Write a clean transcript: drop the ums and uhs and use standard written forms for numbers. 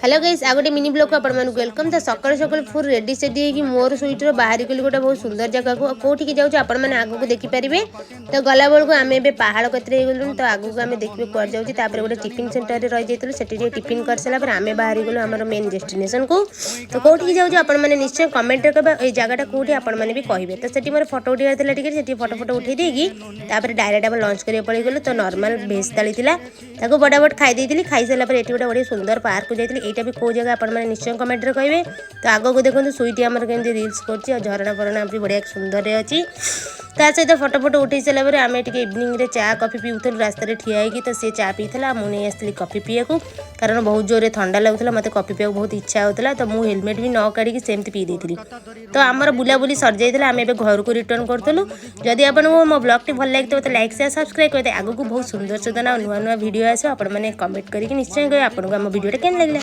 Hello guys आ गोटे mini blog को आपण मानक वेलकम। तो सकाल सकाल फुल रेडी सेडी होगी मोर स्वीटर बाहरी गली गोटे बहुत सुंदर जगह को कौटी जाऊँ आपण मैंने आगू को देखिपारे। तो गला बेलू आम ए पहाड़ कतरे गलु तो आगू आम देखिए कौन जाऊँगी गोटे टिफिन सेन्टर रही जाइए से टिफिन कर सारापर आम बाहरी गलु आम मेन डेस्टिनेशन को। तो कौटी जाऊँ आपण मैंने निश्चय कमेंट कहे जगटा कौटी आपण मैंने भी कहे। तो से मोर फटो उठार टे फटो फटो उठे देगी डायरेक्ट आम लंच कर पड़े गलु। तो नॉर्मल भेज थाली ताको बड़ाबड़ खाई खाई सारापर ये गोटे बड़े सुंदर पार्क को जाइए। यहाँ भी कौ जगह आप निश्चय कमेंट कहे। तो आग को देखो सुईटी आमर केमती रिल्स कर झरणा फरणा भी बढ़िया सुंदर अच्छी। ता सहित फटो फटो उठे सारापर आम इवनिंग रे चा कफी पीऊल रास्तार ठिया होगी। तो सी चा पीला मुझे आसती कफी पीया को कारण बहुत जोर ठंडा लगुला मत कफी पीया बहुत इच्छा होता। तो मुझे हेलमेट भी न काढ़ी सेमती पी देती। तो आमर बुलाबुली सर जाइए आम घर को रिटर्न करूँ। जदि आपको मो ब्लॉग टी भल लगे तो लाइक शेयर सब्सक्राइब करते आगू बहुत सुंदर सुंदर नुआ नुआ वीडियो आस मैंने कमेंट करके निश्चय कहे आपको आम वीडियो केन लगे।